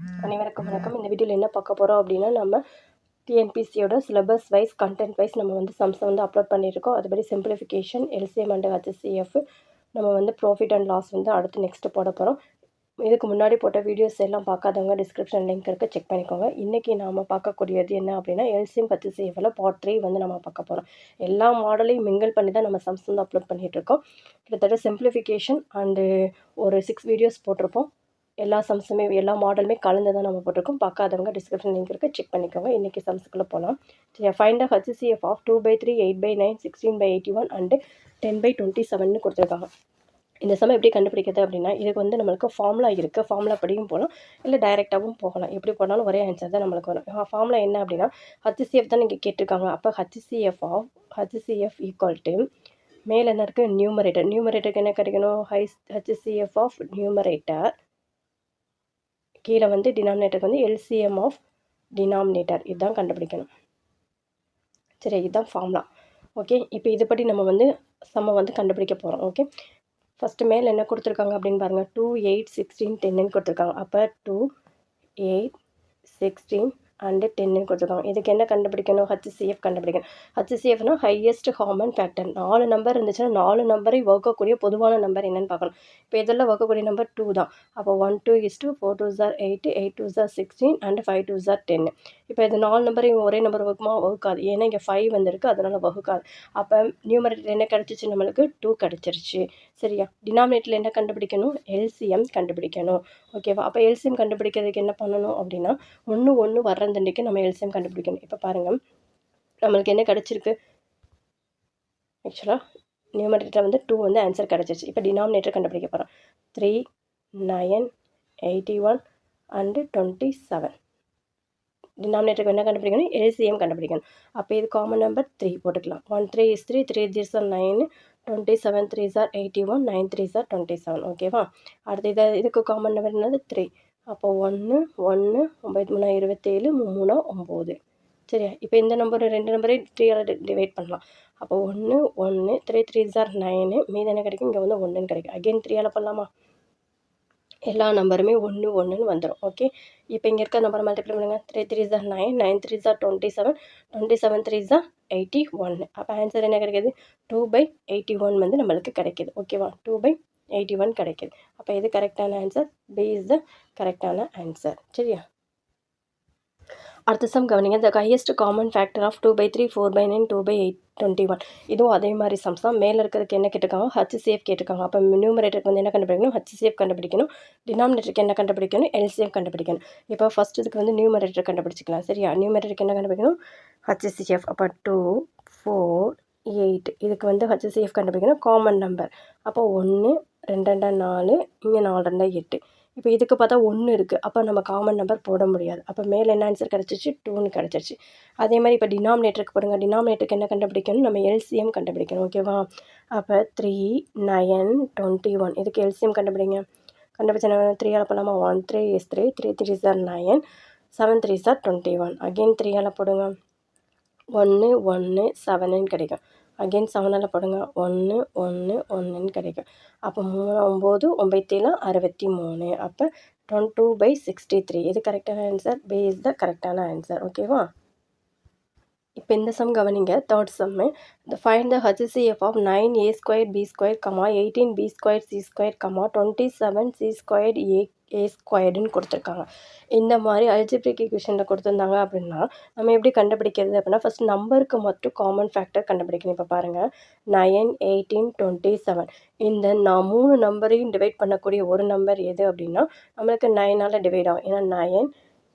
அனைவருக்கும் வணக்கம். இந்த வீடியோவில் என்ன பார்க்க போகிறோம் அப்படின்னா, நம்ம டிஎன்பிசியோட சிலபஸ் வைஸ் கண்டென்ட் வைஸ் நம்ம வந்து சம்ஸை வந்து அப்லோட் பண்ணியிருக்கோம். அதுபடி சிம்பிளிஃபிகேஷன், எல்சிஎம் அண்ட் ஹெச்சிஎஃப், நம்ம வந்து ப்ராஃபிட் அண்ட் லாஸ் வந்து அடுத்து நெக்ஸ்ட்டு போட போகிறோம். இதுக்கு முன்னாடி போட்ட வீடியோஸ் எல்லாம் பார்க்காதவங்க டிஸ்கிரிப்ஷன் லிங்க் இருக்குது, செக் பண்ணிக்கோங்க. இன்றைக்கி நாம் பார்க்கக்கூடியது என்ன அப்படின்னா, எல்சிஎம் ஹெச்சிஎஃப்ல பார்ட் 3 வந்து நம்ம பார்க்க போகிறோம். எல்லா மாடலையும் மிங்கிள் பண்ணி தான் நம்ம சம்ஸ் வந்து அப்லோட் பண்ணிகிட்ருக்கோம். கிட்டத்தட்ட சிம்பிளிஃபிகேஷன் அண்டு ஒரு 6 வீடியோஸ் போட்டிருப்போம். எல்லா சம்ஸுமே எல்லா மாடலுமே கலந்து தான் நம்ம போட்டிருக்கோம். பார்க்காதவங்க டிஸ்கிரிப்ஷன் லிங்க் இருக்குது, செக் பண்ணிக்கோங்க. இன்றைக்கி சம்ஸுக்குள்ளே போகலாம். சரி, find the HCF of 2/3, 8/9, 16/81 and 10/27 கொடுத்துருக்காங்க. இந்த சம் எப்படி கண்டுபிடிக்கிறது அப்படின்னா, இதுக்கு வந்து நம்மளுக்கு ஃபார்முலா இருக்குது. ஃபார்முலா படியும் போகலாம், இல்லை டைரெக்டாகவும் போகலாம். எப்படி போனாலும் ஒரே ஆன்சர் தான் நம்மளுக்கு வரும். ஃபார்முலா என்ன அப்படின்னா, ஹெச்சிஎஃப் தான் நீங்கள் கேட்டிருக்காங்க. அப்போ ஹெச்சிஎஃப் ஈக்குவல் டு மேலே என்ன இருக்குது, நியூமரேட்டர். நியூமரேட்டருக்கு என்ன கிடைக்கணும், ஹெச்சிஎஃப் ஆஃப் நியூமரேட்டர், கீழே வந்து டினாமினேட்டருக்கு வந்து எல்சிஎம் ஆஃப் டினாமினேட்டர். இதுதான் கண்டுபிடிக்கணும். சரி, இதுதான் ஃபார்முலா. ஓகே, இப்போ இதுபடி நம்ம வந்து சம்மை வந்து கண்டுபிடிக்க போகிறோம். ஓகே, ஃபஸ்ட்டு மேலே என்ன கொடுத்துருக்காங்க அப்படின்னு பாருங்கள். 2, 8, 16, 10 கொடுத்துருக்காங்க. அப்போ 2, 8, 16 அண்டு 10 கொடுத்துருக்காங்க. இதுக்கு என்ன கண்டுபிடிக்கணும், ஹெச்சிஎஃப் கண்டுபிடிக்கணும். ஹெச்சிஎஃப்னா ஹையஸ்ட் காமன் ஃபேக்டர். 4 நம்பர் இருந்துச்சுன்னா 4 நம்பரை வகுக்கக்கூடிய பொதுவான நம்பர் என்னென்னு பார்க்கணும். இப்போ இதெல்லாம் வகுக்கக்கூடிய நம்பர் 2 தான். அப்போ 1 2 is 2, 4 2s are 8, 8 2s are 16 and 5 2s are 10. இப்போ இது 4 நம்பரையும் ஒரே நம்பர் வகுக்குமா, வகுக்காது. ஏன்னா இங்கே 5 வந்திருக்கு, அதனால் வகுக்காது. அப்போ நியூமரேட்டர் என்ன கிடச்சிச்சு, நம்மளுக்கு 2 கிடச்சிருச்சு. சரியா, டினாமினேட்டரில் என்ன கண்டுபிடிக்கணும், எல்சிஎம் கண்டுபிடிக்கணும். ஓகேவா, அப்போ எல்சிஎம் கண்டுபிடிக்கிறதுக்கு என்ன பண்ணணும் அப்படின்னா, 1 1 வர்றதுக்கு நம்ம எல்சிஎம் கண்டுபிடிக்கணும். இப்போ பாருங்கள், நம்மளுக்கு என்ன கிடச்சிருக்கு, ஆக்சுவலாக நியூமரேட்டர் வந்து 2 வந்து ஆன்சர் கிடச்சிருச்சு. இப்போ டினாமினேட்டர் கண்டுபிடிக்க போகிறோம். 3, 9, 81 அண்டு 27. டினாமினேட்டருக்கு என்ன கண்டுபிடிக்கணும், எல்சிஎம் கண்டுபிடிக்கணும். அப்போ இது காமன் நம்பர் 3 போட்டுக்கலாம். 1 3 is 3, 3 3s are 9, 27 3s are 81, 9 3s are 27. ஓகேவா, அடுத்து இதுக்கு காமன் நம்பர் என்னது, 3. அப்போ 1 1 9 3 27, 3 9. சரியா, இப்போ இந்த நம்பர் 2 நம்பரையும் 3ஆல் டிவைட் பண்ணலாம். அப்போ 1 1 3 3s are 9, மீது என்ன கிடைக்கும், இங்கே வந்து 1ன்னு கிடைக்கும். அகெயின் 3ஆல் பண்ணலாமா, எல்லா நம்பருமே 1 1ன்னு வந்துடும். ஓகே, இப்போ இங்கே இருக்க நம்பரை மல்டிப்ளை பண்ணுங்கள். 3 3s are 9, 9 3s are 27, 27 3s are 81. அப்போ ஆன்சர் என்ன கிடைக்கிது, 2/81 வந்து நம்மளுக்கு கிடைக்கிது. ஓகேவா, 2/81 கிடைக்கிது. அப்போ இது கரெக்டான ஆன்சர், பி இஸ் த கரெக்டான ஆன்சர். சரியா, அடுத்த சம் கவனிங்க. The highest common factor of 2/3, 4/9, 2/8, 21. இதுவும் அதே மாதிரி சம்ஸ் தான். மேலே இருக்கிறதுக்கு என்ன கேட்டிருக்காங்க, ஹெச்சிஎஃப் கேட்டிருக்காங்க. அப்போ நியூமரேட்டருக்கு வந்து என்ன கண்டுபிடிக்கணும், ஹெச்சிஎஃப் கண்டுபிடிக்கணும். டினாமினேட்டருக்கு என்ன கண்டுபிடிக்கணும், எல்சிஎஃப் கண்டுபிடிக்கணும். இப்போ ஃபஸ்ட் இதுக்கு வந்து நியூமரேட்டர் கண்டுபிடிச்சிக்கலாம். சரியா, நியூமரேட்டருக்கு என்ன கண்டுபிடிக்கணும், ஹெச்சிஎஃப். அப்போ 2 4 8, இதுக்கு வந்து ஹெச்சிஎஃப் கண்டுபிடிக்கணும், காமன் நம்பர். அப்போ 1 2 2 4, இங்கே 4 2 8. இப்போ இதுக்கு பார்த்தா 1 இருக்குது. அப்போ நம்ம காமன் நம்பர் போட முடியாது. அப்போ மேலே என்ன ஆன்சர் கிடச்சிச்சு, 2ன்னு கிடச்சிருச்சு. அதே மாதிரி இப்போ டினாமினேட்டருக்கு போடுங்க. டினாமினேட்டருக்கு என்ன கண்டுபிடிக்கணும், நம்ம எல்சிஎம் கண்டுபிடிக்கணும். ஓகேவா, அப்போ 3 9 21, இதுக்கு எல்சிஎம் கண்டுபிடிங்க. கண்டுபிடிச்சா 3ஆல் பண்ணலாமா, 1 3 is 3, 3 3s are 9, 7 3s are 21. Again 3ஆல் போடுங்க, 1 1 7ன்னு கிடைக்கும். அகெயின் 7ஆல் போடுங்க, 1 1 1ன்னு கிடைக்கும். அப்போ 3 9 9 63. அப்போ 22/63. இது கரெக்டான ஆன்சர், பி இஸ் த கரெக்டான ஆன்சர். ஓகேவா, இப்போ இந்த சம் கவனிங்க. Third sum, find the HCF of 9a square b square, 18b square c square, 27c square a ஸ்கொயர்டுன்னு கொடுத்துருக்காங்க. இந்த மாதிரி அல்ஜிப்ரிக் ஈக்குவேஷனில் கொடுத்துருந்தாங்க அப்படின்னா நம்ம எப்படி கண்டுபிடிக்கிறது அப்படின்னா, ஃபஸ்ட் நம்பருக்கு மட்டும் காமன் ஃபேக்டர் கண்டுபிடிக்கணும். இப்போ பாருங்கள், 9 18 27. இந்த 3 நம்பரையும் டிவைட் பண்ணக்கூடிய ஒரு நம்பர் எது அப்படின்னா, நம்மளுக்கு 9ஆல் டிவைட் ஆகும். ஏன்னா 9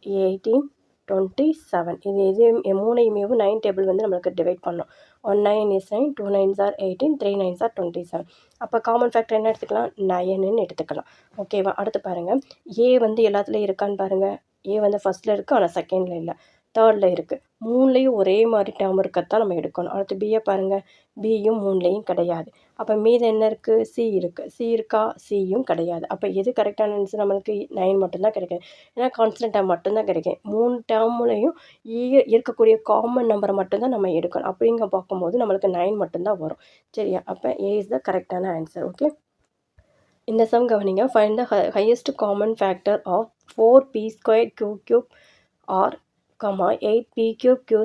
18 27, இது 3ஐயுமே 9 டேபிள் வந்து நம்மளுக்கு டிவைட் பண்ணோம். 1 9 is 9, 2 9s are 18, 3 9s are 27. அப்போ காமன் ஃபேக்டர் என்ன எடுத்துக்கலாம், 9ன்னு எடுத்துக்கலாம். ஓகேவா, அடுத்து பாருங்கள், ஏ வந்து எல்லாத்துலேயும் இருக்கான்னு பாருங்கள். ஏ வந்து ஃபஸ்ட்டில் இருக்குது, ஆனால் செகண்டில் இல்லை, தேர்டில் இருக்குது. 3லேயும் ஒரே மாதிரி டேர்ம் இருக்கத்தான் நம்ம எடுக்கணும். அடுத்து பியை பாருங்கள், பியும் 3லேயும் கிடையாது. அப்போ மீது என்ன இருக்குது, சி இருக்குது. சி இருக்கா, சியும் கிடையாது. அப்போ எது கரெக்டான ஆன்சர், நம்மளுக்கு 9 மட்டும்தான் கிடைக்கும். ஏன்னா கான்ஸ்டன்ட் டேர்ம் மட்டும்தான் கிடைக்கும். 3 டேர்ம்லையும் இருக்கக்கூடிய காமன் நம்பரை மட்டும்தான் நம்ம எடுக்கணும். அப்படிங்க பார்க்கும்போது நம்மளுக்கு 9 மட்டும்தான் வரும். சரியா, அப்போ ஏ இஸ் த கரெக்டான ஆன்சர். ஓகே, இந்த சம் கவனிங்க. Find the highest common factor of 4p² q³ r, 8p³ q²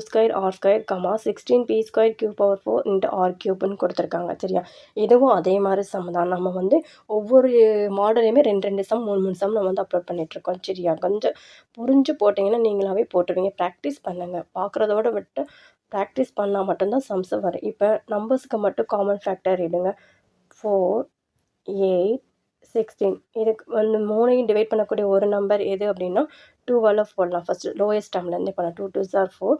r², 16p² q⁴ into r³ கொடுத்துருக்காங்க. சரியா? இதுவும் அதே மாதிரி சம் தான். நம்ம வந்து ஒவ்வொரு மாடலையுமே 2 சம் 3 சம் நம்ம வந்து அப்லோட் பண்ணிகிட்ருக்கோம். சரியா? கொஞ்சம் புரிஞ்சு போட்டிங்கன்னா நீங்களாவே போட்டுருவீங்க. ப்ராக்டிஸ் பண்ணுங்கள். பார்க்குறதோட விட்டு ப்ராக்டிஸ் பண்ணால் மட்டும்தான் சம்ஸ் வரும். இப்போ நம்பர்ஸுக்கு மட்டும் காமன் ஃபேக்டர் எடுங்க. 4, 8, 16 இதுக்கு வந்து 3ஐயும் டிவைட் பண்ணக்கூடிய ஒரு நம்பர் எது அப்படின்னா 2ஆல் போடலாம். ஃபஸ்ட்டு லோயஸ்ட் டேர்ம்லேருந்தே பண்ணலாம். 2 2s are 4,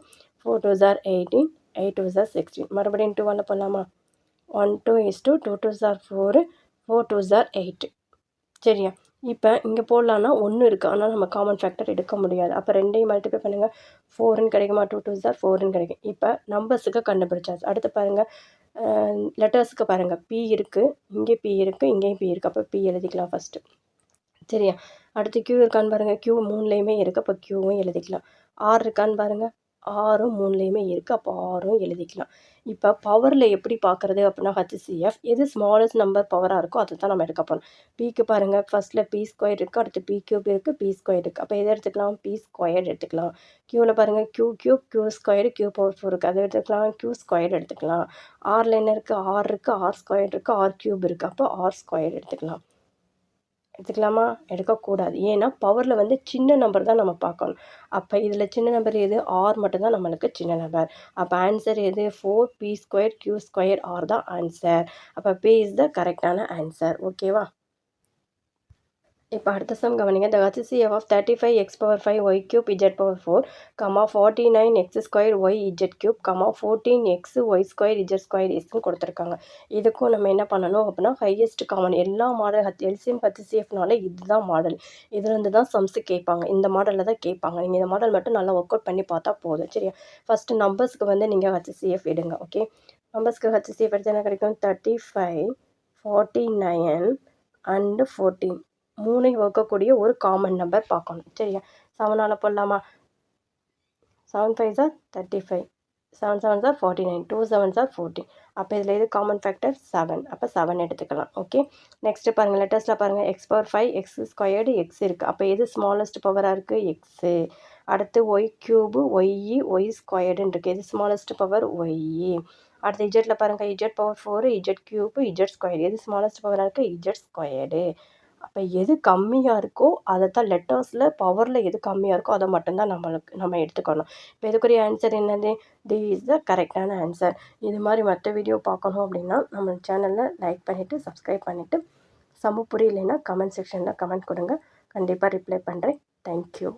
4 2s are 18, 8 2s are 16. மறுபடியும் 2ஆல் போடலாமா? 1 2 is 2, 2 2s are 4, 4 2s are 8. சரியா? இப்போ இங்கே போடலான்னா 1 இருக்குது. ஆனால் நம்ம காமன் ஃபேக்டர் எடுக்க முடியாது. அப்போ 2ஐயும் மல்டிப்ளை பண்ணுங்கள். 4ன்னு கிடைக்குமா? 2 2s are 4ன்னு கிடைக்கும். இப்போ நம்பர்ஸுக்கு கண்டுபிடிச்சாச்சு. அடுத்து பாருங்கள், லெட்டர்ஸுக்கு பாருங்கள். பி இருக்குது, இங்கே பி இருக்குது, இங்கேயும் பி இருக்குது. அப்போ பி எழுதிக்கலாம் ஃபஸ்ட்டு. சரியா? அடுத்து க்யூ இருக்கான்னு பாருங்கள். க்யூ 3லேயுமே இருக்குது. அப்போ க்யூவும் எழுதிக்கலாம். ஆர் இருக்கான்னு பாருங்கள். ஆரும் 3லேயுமே இருக்குது. அப்போ ஆரும் எழுதிக்கலாம். இப்போ பவரில் எப்படி பார்க்குறது அப்படின்னா HCF எது ஸ்மாலஸ்ட் நம்பர் பவராக இருக்கோ அதை தான் நம்ம எடுக்க போகிறோம். பிக்கு பாருங்கள், ஃபஸ்ட்டில் p² இருக்குது, அடுத்து p³ இருக்குது, p² இருக்குது. அப்போ எதை எடுத்துக்கலாம்? p² எடுத்துக்கலாம். க்யூவில் பாருங்கள், q³ q² q⁴ இருக்குது, அதை எடுத்துக்கலாம். q² எடுத்துக்கலாம். ஆரில் என்ன இருக்குது? r இருக்குது, r² இருக்குது, r³ இருக்குது. அப்போ r² எடுத்துக்கலாம். எடுத்துக்கலாமா? எடுக்கக்கூடாது. ஏன்னா பவரில் வந்து சின்ன நம்பர் தான் நம்ம பார்க்கணும். அப்போ இதில் சின்ன நம்பர் எது? ஆர் மட்டும்தான் நம்மளுக்கு சின்ன நம்பர். அப்போ ஆன்சர் எது? 4p² q² r தான் ஆன்சர். அப்போ p இஸ் த கரெக்டான ஆன்சர். ஓகேவா? இப்போ அடுத்த சம் கவனிங்க. The HCF of 35x⁵ y³ z⁴, 49x² y z³, 14x y² z² isன்னு கொடுத்துருக்காங்க. இதுக்கும் நம்ம என்ன பண்ணணும் அப்படின்னா ஹையஸ்ட் காமன் எல்லா மாடல் எல்சிஎம் HCFனால இதுதான் மாடல். இதுலேருந்து தான் சம்ஸு கேட்பாங்க. இந்த மாடலில் தான் கேட்பாங்க. நீங்கள் இந்த மாடல் மட்டும் நல்லா ஒர்க் அவுட் பண்ணி பார்த்தா போதும். சரியா? ஃபஸ்ட்டு நம்பர்ஸ்க்கு வந்து நீங்கள் HCF எடுங்க. ஓகே, நம்பர்ஸ்க்கு HCF எடுத்து என்ன கிடைக்கும்? 35, 49 அண்டு 14 3ஐயும் வகுக்கக்கூடிய ஒரு காமன் நம்பர் பார்க்கணும். சரியா? 7ஆல் போடலாமா? 7 5s are 35, 7 7s are 49, 2 7s are 14. அப்போ இதில் எது காமன் ஃபேக்டர்? 7. அப்போ 7 எடுத்துக்கலாம். ஓகே, நெக்ஸ்ட்டு பாருங்கள், லெட்டர்ஸில் பாருங்கள். x⁴ x² x இருக்குது. அப்போ எது ஸ்மாலஸ்ட் பவராக இருக்குது? எக்ஸு. அடுத்து y³ y y² இருக்குது. எது ஸ்மாலஸ்ட் பவர்? y. அடுத்து இஜெட்டில் பாருங்கள், z⁴ z³ z². எது ஸ்மாலஸ்ட் பவராக இருக்குது? z². அப்போ எது கம்மியாக இருக்கோ அதை தான் லெட்டர்ஸில் பவரில் எது கம்மியாக இருக்கோ அதை மட்டும்தான் நம்ம எடுத்துக்கணும். இப்போ இதுக்குரிய ஆன்சர் என்னது? டி இஸ் த கரெக்டான ஆன்சர். இது மாதிரி மற்ற வீடியோ பார்க்கணும் அப்படின்னா நம்ம சேனலில் லைக் பண்ணிவிட்டு சப்ஸ்கிரைப் பண்ணிவிட்டு, சம்மு புரியலைன்னா கமெண்ட் செக்ஷனில் கமெண்ட் கொடுங்க. கண்டிப்பாக ரிப்ளை பண்ணுறேன். தேங்க்யூ.